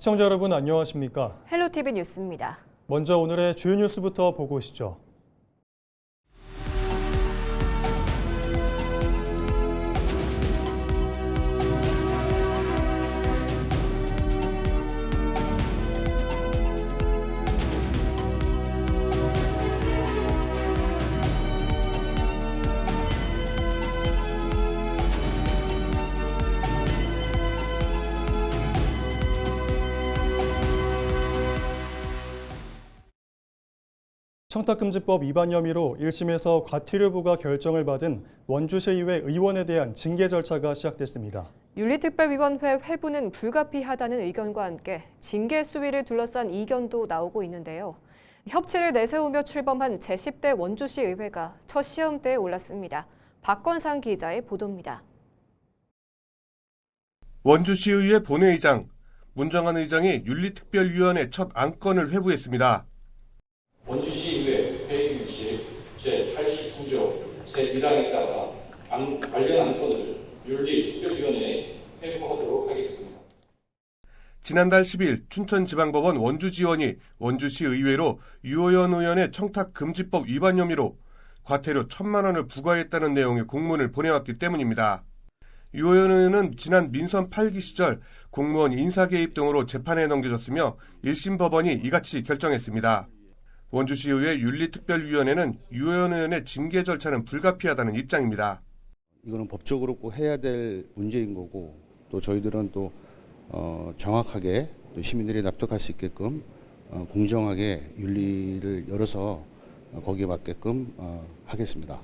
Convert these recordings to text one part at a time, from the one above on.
시청자 여러분 안녕하십니까? 헬로티비 뉴스입니다. 먼저 오늘의 주요 뉴스부터 보고 오시죠. 청탁금지법 위반 혐의로 1심에서 과태료부가 결정을 받은 원주시의회 의원에 대한 징계 절차가 시작됐습니다. 윤리특별위원회 회부는 불가피하다는 의견과 함께 징계 수위를 둘러싼 이견도 나오고 있는데요. 협치를 내세우며 출범한 제10대 원주시 의회가 첫 시험대에 올랐습니다. 박건상 기자의 보도입니다. 원주시의회 본회의장, 문정한 의장이 윤리특별위원회 첫 안건을 회부했습니다. 원주시의회 회60 제89조 제1항에 따라 관련 안건을 윤리특별위원회에 회부하도록 하겠습니다. 지난달 10일 춘천지방법원 원주지원이 원주시의회로 유호연 의원의 청탁금지법 위반 혐의로 과태료 1,000만 원을 부과했다는 내용의 공문을 보내왔기 때문입니다. 유호연 의원은 지난 민선 8기 시절 공무원 인사개입 등으로 재판에 넘겨졌으며 1심 법원이 이같이 결정했습니다. 원주시의회 윤리특별위원회는 유호연 의원의 징계 절차는 불가피하다는 입장입니다. 이거는 법적으로 꼭 해야 될 문제인 거고, 또 저희들은 또 정확하게 또 시민들이 납득할 수 있게끔 공정하게 윤리를 열어서 거기에 맞게끔 하겠습니다.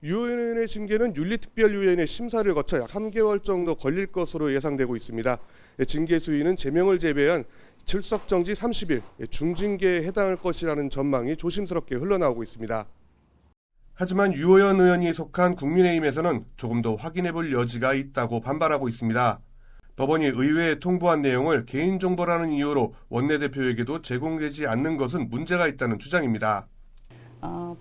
유호연 의원의 징계는 윤리특별위원회 심사를 거쳐 약 3개월 정도 걸릴 것으로 예상되고 있습니다. 징계 수위는 제명을 제외한 출석정지 30일, 중징계에 해당할 것이라는 전망이 조심스럽게 흘러나오고 있습니다. 하지만 유호연 의원이 속한 국민의힘에서는 조금 더 확인해볼 여지가 있다고 반발하고 있습니다. 법원이 의회에 통보한 내용을 개인정보라는 이유로 원내대표에게도 제공되지 않는 것은 문제가 있다는 주장입니다.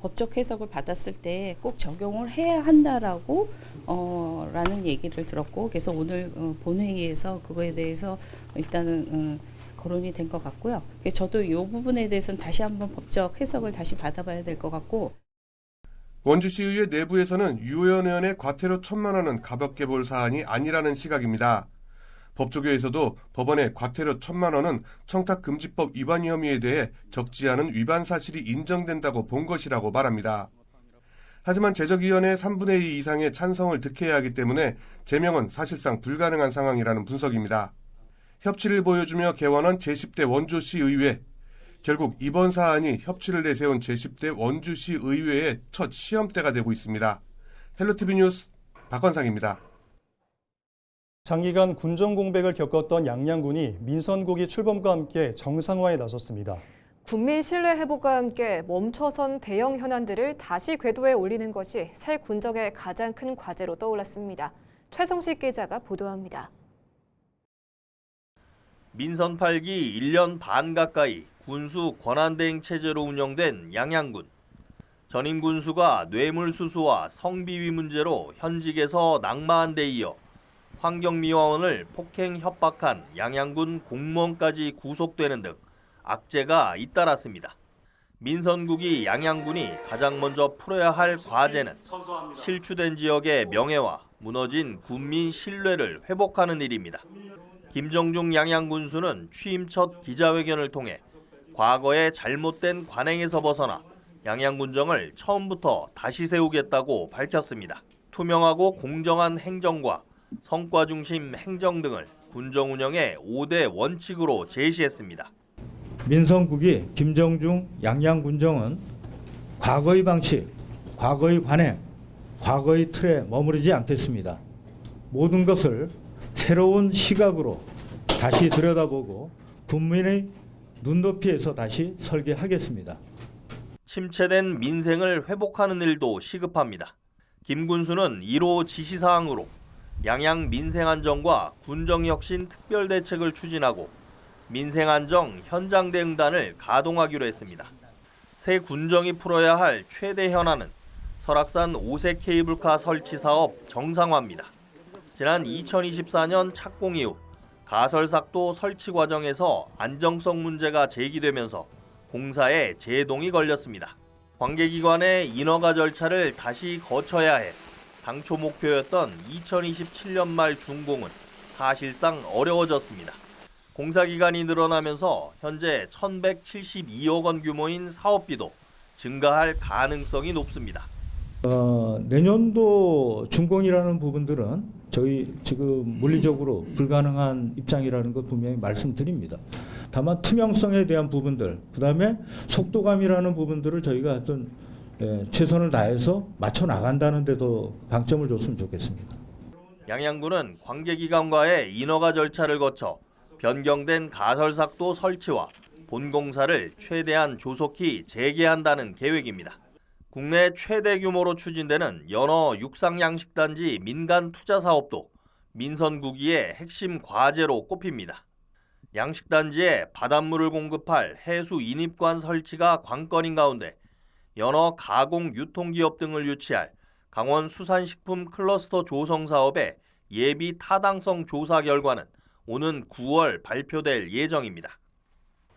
법적 해석을 받았을 때 꼭 적용을 해야 한다라고 라는 얘기를 들었고, 그래서 오늘 본회의에서 그거에 대해서 일단은 거론이 된 것 같고요. 저도 이 부분에 대해서는 다시 한번 법적 해석을 다시 받아봐야 될 것 같고. 원주시의회 내부에서는 유호연 의원의 과태료 1,000만 원은 가볍게 볼 사안이 아니라는 시각입니다. 법조계에서도 법원의 과태료 1,000만 원은 청탁금지법 위반 혐의에 대해 적지 않은 위반 사실이 인정된다고 본 것이라고 말합니다. 하지만 제적위원회 3분의 2 이상의 찬성을 득해야 하기 때문에 제명은 사실상 불가능한 상황이라는 분석입니다. 협치를 보여주며 개원한 제10대 원주시의회. 결국 이번 사안이 협치를 내세운 제10대 원주시의회의 첫 시험대가 되고 있습니다. 헬로티비 뉴스 박건상입니다. 장기간 군정 공백을 겪었던 양양군이 민선국이 출범과 함께 정상화에 나섰습니다. 국민 신뢰 회복과 함께 멈춰선 대형 현안들을 다시 궤도에 올리는 것이 새 군정의 가장 큰 과제로 떠올랐습니다. 최성식 기자가 보도합니다. 민선 8기 1년 반 가까이 군수 권한대행 체제로 운영된 양양군. 전임 군수가 뇌물수수와 성비위 문제로 현직에서 낙마한 데 이어 환경미화원을 폭행 협박한 양양군 공무원까지 구속되는 등 악재가 잇따랐습니다. 민선국이 양양군이 가장 먼저 풀어야 할 과제는 실추된 지역의 명예와 무너진 군민 신뢰를 회복하는 일입니다. 김정중 양양군수는 취임 첫 기자회견을 통해 과거의 잘못된 관행에서 벗어나 양양군정을 처음부터 다시 세우겠다고 밝혔습니다. 투명하고 공정한 행정과 성과 중심 행정 등을 군정 운영의 5대 원칙으로 제시했습니다. 민선국이 김정중 양양군정은 과거의 방식, 과거의 관행, 과거의 틀에 머무르지 않겠습니다. 모든 것을 새로운 시각으로 다시 들여다보고 국민의 눈높이에서 다시 설계하겠습니다. 침체된 민생을 회복하는 일도 시급합니다. 김 군수는 1호 지시사항으로 양양 민생안정과 군정혁신 특별대책을 추진하고 민생안정 현장대응단을 가동하기로 했습니다. 새 군정이 풀어야 할 최대 현안은 설악산 5색 케이블카 설치 사업 정상화입니다. 지난 2024년 착공 이후 가설삭도 설치 과정에서 안정성 문제가 제기되면서 공사에 제동이 걸렸습니다. 관계기관의 인허가 절차를 다시 거쳐야 해 당초 목표였던 2027년 말 준공은 사실상 어려워졌습니다. 공사 기간이 늘어나면서 현재 1,172억 원 규모인 사업비도 증가할 가능성이 높습니다. 내년도 준공이라는 부분들은 저희 지금 물리적으로 불가능한 입장이라는 것 분명히 말씀드립니다. 다만 투명성에 대한 부분들, 그다음에 속도감이라는 부분들을 저희가 어떤 최선을 다해서 맞춰 나간다는 데도 방점을 줬으면 좋겠습니다. 양양군은 관계기관과의 인허가 절차를 거쳐 변경된 가설삭도 설치와 본공사를 최대한 조속히 재개한다는 계획입니다. 국내 최대 규모로 추진되는 연어 육상양식단지 민간 투자 사업도 민선구기의 핵심 과제로 꼽힙니다. 양식단지에 바닷물을 공급할 해수 인입관 설치가 관건인 가운데 연어 가공 유통기업 등을 유치할 강원 수산식품 클러스터 조성 사업의 예비 타당성 조사 결과는 오는 9월 발표될 예정입니다.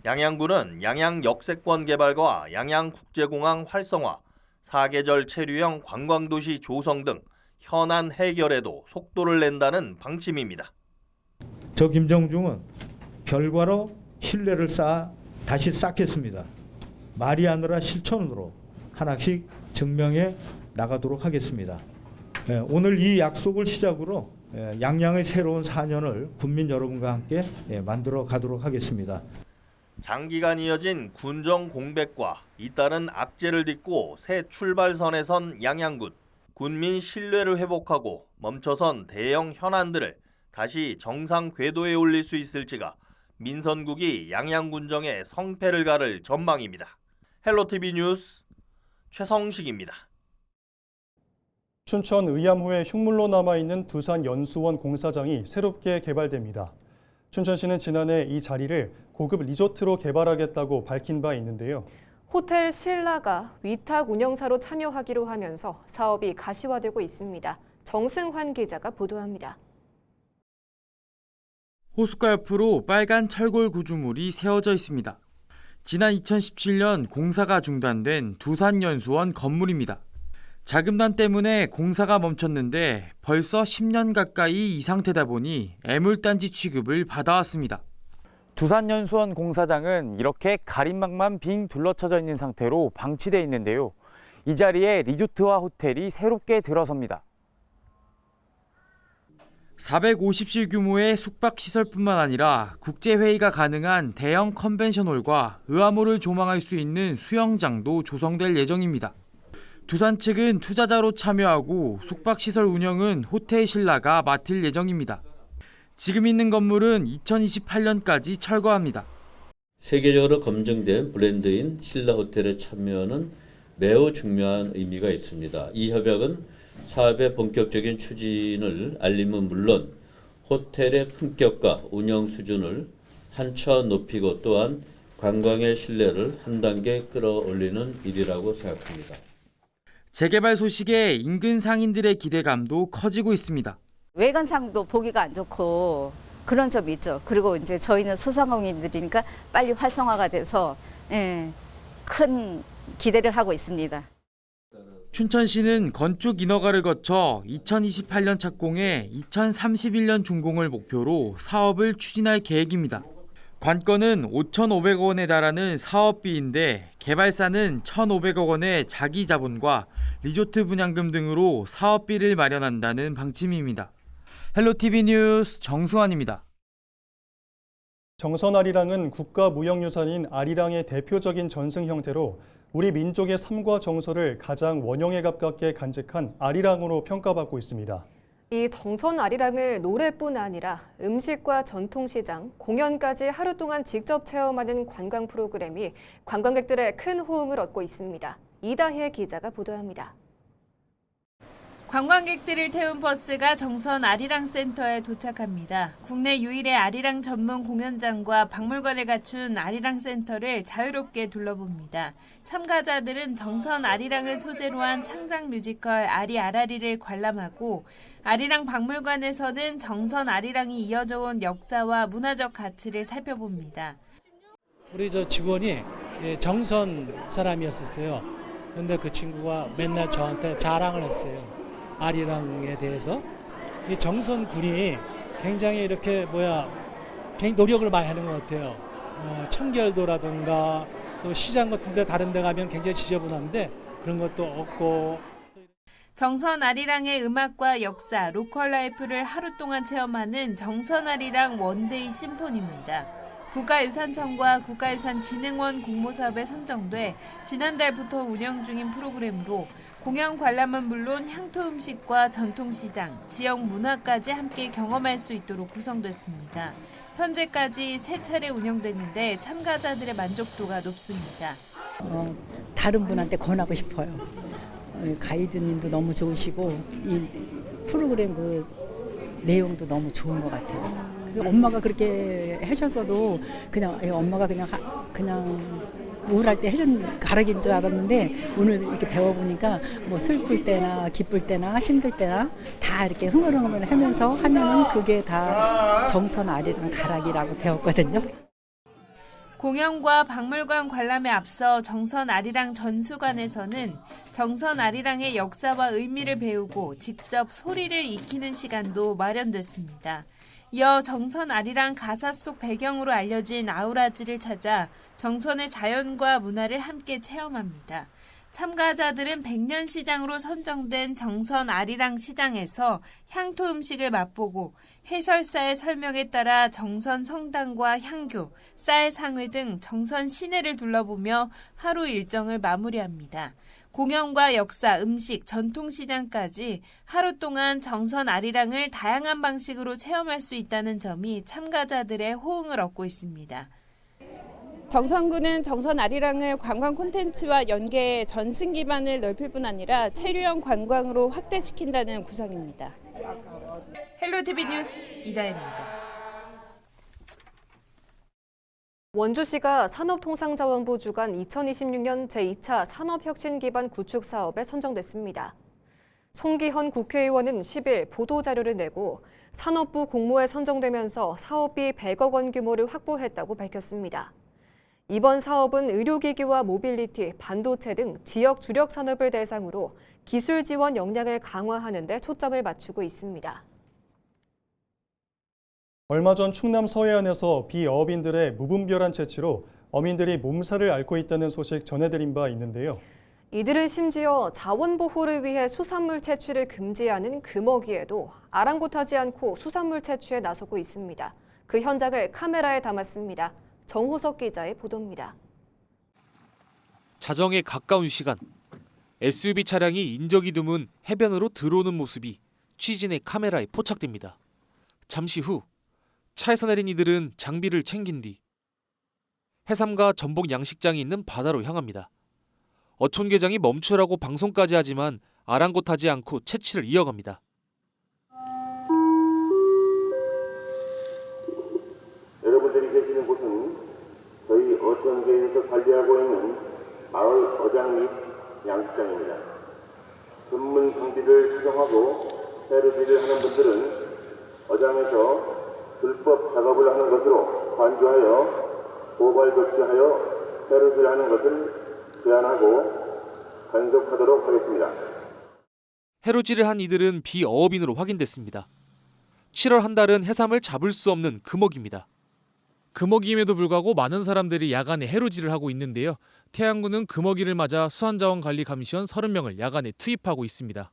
양양군은 양양 역세권 개발과 양양국제공항 활성화, 사계절 체류형 관광도시 조성 등 현안 해결에도 속도를 낸다는 방침입니다. 저 김정중은 결과로 신뢰를 다시 쌓겠습니다. 말이 아니라 실천으로 하나씩 증명해 나가도록 하겠습니다. 오늘 이 약속을 시작으로 양양의 새로운 4년을 국민 여러분과 함께 만들어 가도록 하겠습니다. 장기간 이어진 군정 공백과 잇따른 악재를 딛고 새 출발선에 선 양양군. 군민 신뢰를 회복하고 멈춰선 대형 현안들을 다시 정상 궤도에 올릴 수 있을지가 민선국이 양양군정의 성패를 가를 전망입니다. 헬로티비 뉴스 최성식입니다. 춘천 의암호에 흉물로 남아있는 두산연수원 공사장이 새롭게 개발됩니다. 춘천시는 지난해 이 자리를 고급 리조트로 개발하겠다고 밝힌 바 있는데요. 호텔 신라가 위탁 운영사로 참여하기로 하면서 사업이 가시화되고 있습니다. 정승환 기자가 보도합니다. 호숫가 옆으로 빨간 철골 구조물이 세워져 있습니다. 지난 2017년 공사가 중단된 두산연수원 건물입니다. 자금난 때문에 공사가 멈췄는데 벌써 10년 가까이 이 상태다 보니 애물단지 취급을 받아왔습니다. 두산연수원 공사장은 이렇게 가림막만 빙 둘러쳐져 있는 상태로 방치돼 있는데요. 이 자리에 리조트와 호텔이 새롭게 들어섭니다. 450실 규모의 숙박시설뿐만 아니라 국제회의가 가능한 대형 컨벤션홀과 의암호를 조망할 수 있는 수영장도 조성될 예정입니다. 두산 측은 투자자로 참여하고 숙박시설 운영은 호텔 신라가 맡을 예정입니다. 지금 있는 건물은 2028년까지 철거합니다. 세계적으로 검증된 브랜드인 신라 호텔의 참여는 매우 중요한 의미가 있습니다. 이 협약은 사업의 본격적인 추진을 알림은 물론 호텔의 품격과 운영 수준을 한 차원 높이고 또한 관광의 신뢰를 한 단계 끌어올리는 일이라고 생각합니다. 재개발 소식에 인근 상인들의 기대감도 커지고 있습니다. 외관상도 보기가 안 좋고 그런 점이 있죠. 그리고 이제 저희는 소상공인들이니까 빨리 활성화가 돼서 큰 기대를 하고 있습니다. 춘천시는 건축 인허가를 거쳐 2028년 착공에 2031년 준공을 목표로 사업을 추진할 계획입니다. 관건은 5,500억 원에 달하는 사업비인데 개발사는 1,500억 원의 자기 자본과 리조트 분양금 등으로 사업비를 마련한다는 방침입니다. 헬로티비 뉴스 정승환입니다. 정선 아리랑은 국가무형유산인 아리랑의 대표적인 전승 형태로 우리 민족의 삶과 정서를 가장 원형에 가깝게 간직한 아리랑으로 평가받고 있습니다. 이 정선 아리랑을 노래뿐 아니라 음식과 전통시장, 공연까지 하루 동안 직접 체험하는 관광 프로그램이 관광객들의 큰 호응을 얻고 있습니다. 이다혜 기자가 보도합니다. 관광객들을 태운 버스가 정선 아리랑 센터에 도착합니다. 국내 유일의 아리랑 전문 공연장과 박물관을 갖춘 아리랑 센터를 자유롭게 둘러봅니다. 참가자들은 정선 아리랑을 소재로 한 창작 뮤지컬 아리아라리를 관람하고 아리랑 박물관에서는 정선 아리랑이 이어져 온 역사와 문화적 가치를 살펴봅니다. 우리 저 직원이 정선 사람이었었어요. 그런데 그 친구가 맨날 저한테 자랑을 했어요. 아리랑에 대해서. 이 정선 군이 굉장히 이렇게 굉장히 노력을 많이 하는 것 같아요. 청결도라든가 또 시장 같은 데 다른 데 가면 굉장히 지저분한데 그런 것도 없고. 정선 아리랑의 음악과 역사, 로컬 라이프를 하루 동안 체험하는 정선 아리랑 원데이 심포니입니다. 국가유산청과 국가유산진흥원 공모사업에 선정돼 지난달부터 운영 중인 프로그램으로 공연 관람은 물론 향토 음식과 전통시장, 지역 문화까지 함께 경험할 수 있도록 구성됐습니다. 현재까지 3차례 운영됐는데 참가자들의 만족도가 높습니다. 다른 분한테 권하고 싶어요. 가이드님도 너무 좋으시고 이 프로그램 그 내용도 너무 좋은 것 같아요. 엄마가 그렇게 해줬어도 그냥 엄마가 그냥 우울할 때 해준 가락인 줄 알았는데 오늘 이렇게 배워보니까 뭐 슬플 때나 기쁠 때나 힘들 때나 다 이렇게 흥얼흥얼 하면서 하면은 그게 다 정선 아리랑 가락이라고 배웠거든요. 공연과 박물관 관람에 앞서 정선 아리랑 전수관에서는 정선 아리랑의 역사와 의미를 배우고 직접 소리를 익히는 시간도 마련됐습니다. 이어 정선 아리랑 가사 속 배경으로 알려진 아우라지를 찾아 정선의 자연과 문화를 함께 체험합니다. 참가자들은 백년시장으로 선정된 정선 아리랑 시장에서 향토 음식을 맛보고 해설사의 설명에 따라 정선 성당과 향교, 쌀 상회 등 정선 시내를 둘러보며 하루 일정을 마무리합니다. 공연과 역사, 음식, 전통시장까지 하루 동안 정선 아리랑을 다양한 방식으로 체험할 수 있다는 점이 참가자들의 호응을 얻고 있습니다. 정선구는 정선 아리랑을 관광 콘텐츠와 연계해 전승 기반을 넓힐 뿐 아니라 체류형 관광으로 확대시킨다는 구상입니다. 헬로티비 뉴스 이다혜입니다. 원주시가 산업통상자원부 주관 2026년 제2차 산업혁신기반 구축 사업에 선정됐습니다. 송기헌 국회의원은 10일 보도자료를 내고 산업부 공모에 선정되면서 사업비 100억 원 규모를 확보했다고 밝혔습니다. 이번 사업은 의료기기와 모빌리티, 반도체 등 지역 주력 산업을 대상으로 기술 지원 역량을 강화하는 데 초점을 맞추고 있습니다. 얼마 전 충남 서해안에서 비어업인들의 무분별한 채취로 어민들이 몸살을 앓고 있다는 소식 전해드린 바 있는데요. 이들은 심지어 자원보호를 위해 수산물 채취를 금지하는 금어기에도 아랑곳하지 않고 수산물 채취에 나서고 있습니다. 그 현장을 카메라에 담았습니다. 정호석 기자의 보도입니다. 자정에 가까운 시간, SUV 차량이 인적이 드문 해변으로 들어오는 모습이 취진의 카메라에 포착됩니다. 잠시 후 차에서 내린 이들은 장비를 챙긴 뒤 해삼과 전복 양식장이 있는 바다로 향합니다. 어촌계장이 멈추라고 방송까지 하지만 아랑곳하지 않고 채취를 이어갑니다. 여러분들이 계시는 곳은 저희 어촌계에서 관리하고 있는 마을 어장 및 양식장입니다. 전문 장비를 수정하고 새로질을 하는 분들은 어장에서 불법 작업을 하는 것으로 간주하여 고발 조치하여 새로질하는 것을 제한하고 단속하도록 하겠습니다. 해로질을 한 이들은 비어업인으로 확인됐습니다. 7월 한 달은 해삼을 잡을 수 없는 금어기입니다. 금어기임에도 불구하고 많은 사람들이 야간에 해로질을 하고 있는데요. 태안군은 금어기를 맞아 수산자원관리감시원 30명을 야간에 투입하고 있습니다.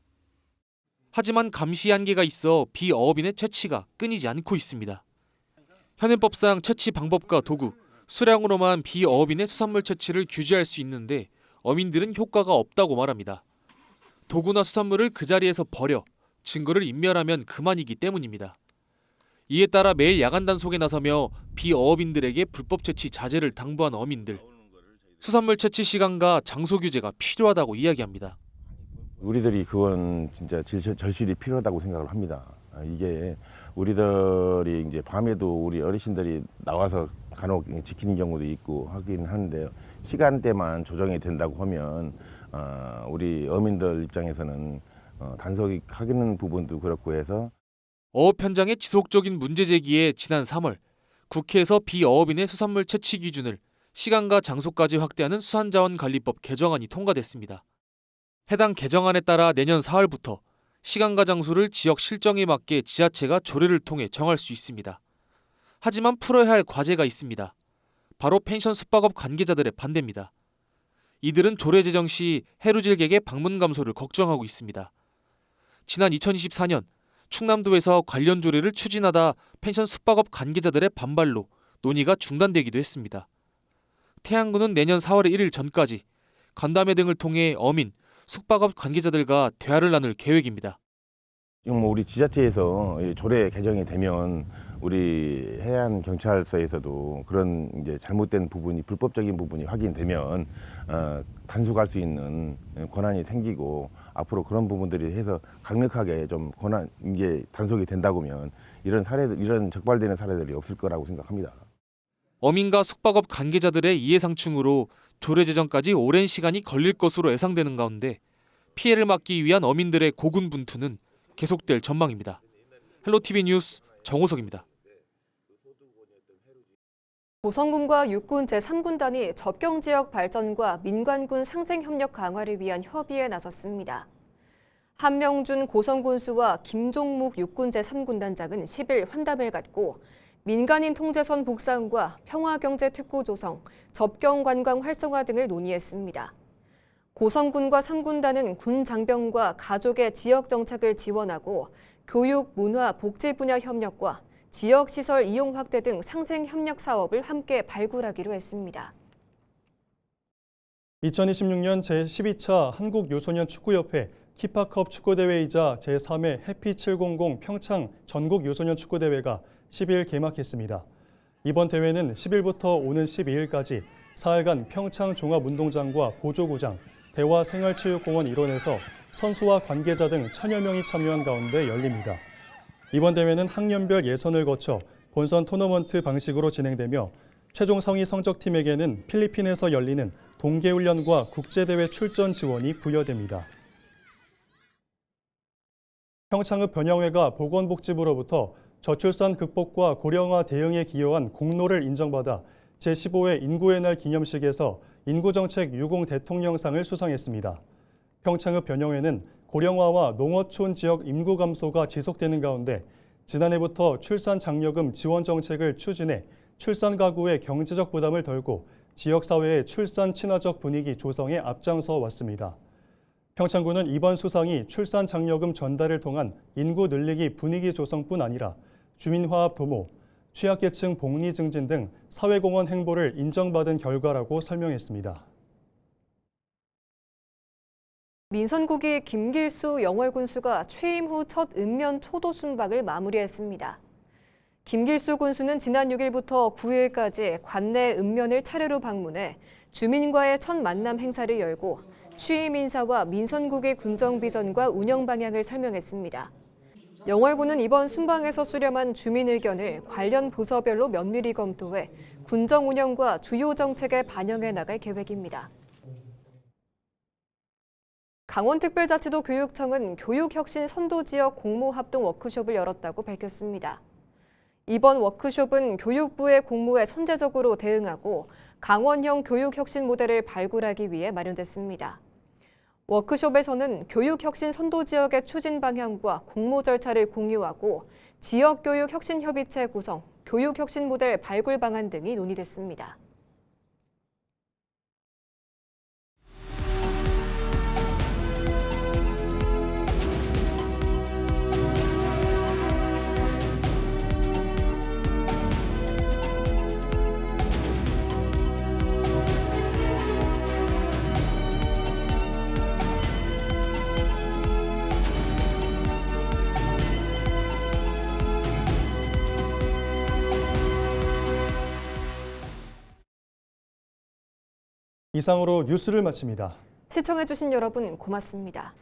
하지만 감시 한계가 있어 비어업인의 채취가 끊이지 않고 있습니다. 현행법상 채취 방법과 도구, 수량으로만 비어업인의 수산물 채취를 규제할 수 있는데 어민들은 효과가 없다고 말합니다. 도구나 수산물을 그 자리에서 버려 증거를 인멸하면 그만이기 때문입니다. 이에 따라 매일 야간 단속에 나서며 비어업인들에게 불법 채취 자제를 당부한 어민들. 수산물 채취 시간과 장소 규제가 필요하다고 이야기합니다. 우리들이 그건 진짜 절실히 필요하다고 생각을 합니다. 이게 우리들이 이제 밤에도 우리 어르신들이 나와서 간혹 지키는 경우도 있고 하긴 하는데 시간대만 조정이 된다고 하면 우리 어민들 입장에서는 단속하기는 부분도 그렇고 해서 어업 현장의 지속적인 문제 제기에 지난 3월 국회에서 비어업인의 수산물 채취 기준을 시간과 장소까지 확대하는 수산자원관리법 개정안이 통과됐습니다. 해당 개정안에 따라 내년 4월부터 시간과 장소를 지역 실정에 맞게 지자체가 조례를 통해 정할 수 있습니다. 하지만 풀어야 할 과제가 있습니다. 바로 펜션 숙박업 관계자들의 반대입니다. 이들은 조례 제정 시 해루질객의 방문 감소를 걱정하고 있습니다. 지난 2024년 충남도에서 관련 조례를 추진하다 펜션 숙박업 관계자들의 반발로 논의가 중단되기도 했습니다. 태안군은 내년 4월 1일 전까지 간담회 등을 통해 어민, 숙박업 관계자들과 대화를 나눌 계획입니다. 우리 지자체에서 조례 개정이 되면 우리 해안경찰서에서도 그런 이제 잘못된 부분이 불법적인 부분이 확인되면 단속할 수 있는 권한이 생기고 앞으로 그런 부분들이 해서 강력하게 좀 이게 단속이 된다고 하면 이런 적발되는 사례들이 없을 거라고 생각합니다. 어민과 숙박업 관계자들의 이해상충으로 조례 제정까지 오랜 시간이 걸릴 것으로 예상되는 가운데 피해를 막기 위한 어민들의 고군분투는 계속될 전망입니다. 헬로티비 뉴스 정호석입니다. 보성군과 육군 제3군단이 접경지역 발전과 민관군 상생협력 강화를 위한 협의에 나섰습니다. 한명준 고성군수와 김종묵 육군 제3군단장은 10일 환담을 갖고 민간인 통제선 북상과 평화경제특구 조성, 접경관광 활성화 등을 논의했습니다. 고성군과 3군단은 군 장병과 가족의 지역 정착을 지원하고 교육, 문화, 복지 분야 협력과 지역시설 이용 확대 등 상생 협력 사업을 함께 발굴하기로 했습니다. 2026년 제12차 한국요소년 축구협회 키파컵 축구대회이자 제3회 해피700 평창 전국요소년 축구대회가 10일 개막했습니다. 이번 대회는 10일부터 오는 12일까지 4일간 평창 종합운동장과 보조구장, 대화생활체육공원 일원에서 선수와 관계자 등 1000여 명이 참여한 가운데 열립니다. 이번 대회는 학년별 예선을 거쳐 본선 토너먼트 방식으로 진행되며 최종 상위 성적팀에게는 필리핀에서 열리는 동계훈련과 국제대회 출전 지원이 부여됩니다. 평창읍 변형회가 보건복지부로부터 저출산 극복과 고령화 대응에 기여한 공로를 인정받아 제15회 인구의 날 기념식에서 인구정책 유공 대통령상을 수상했습니다. 평창읍 변형회는 고령화와 농어촌 지역 인구 감소가 지속되는 가운데 지난해부터 출산 장려금 지원 정책을 추진해 출산 가구의 경제적 부담을 덜고 지역사회의 출산 친화적 분위기 조성에 앞장서 왔습니다. 평창군은 이번 수상이 출산 장려금 전달을 통한 인구 늘리기 분위기 조성뿐 아니라 주민화합 도모, 취약계층 복리 증진 등 사회공헌 행보를 인정받은 결과라고 설명했습니다. 민선국이 김길수 영월군수가 취임 후 첫 읍면 초도 순방을 마무리했습니다. 김길수 군수는 지난 6일부터 9일까지 관내 읍면을 차례로 방문해 주민과의 첫 만남 행사를 열고 취임 인사와 민선국의 군정 비전과 운영 방향을 설명했습니다. 영월군은 이번 순방에서 수렴한 주민 의견을 관련 부서별로 면밀히 검토해 군정 운영과 주요 정책에 반영해 나갈 계획입니다. 강원특별자치도 교육청은 교육혁신 선도지역 공모합동 워크숍을 열었다고 밝혔습니다. 이번 워크숍은 교육부의 공모에 선제적으로 대응하고 강원형 교육혁신 모델을 발굴하기 위해 마련됐습니다. 워크숍에서는 교육혁신 선도지역의 추진 방향과 공모 절차를 공유하고 지역교육혁신협의체 구성, 교육혁신 모델 발굴 방안 등이 논의됐습니다. 이상으로 뉴스를 마칩니다. 시청해주신 여러분 고맙습니다.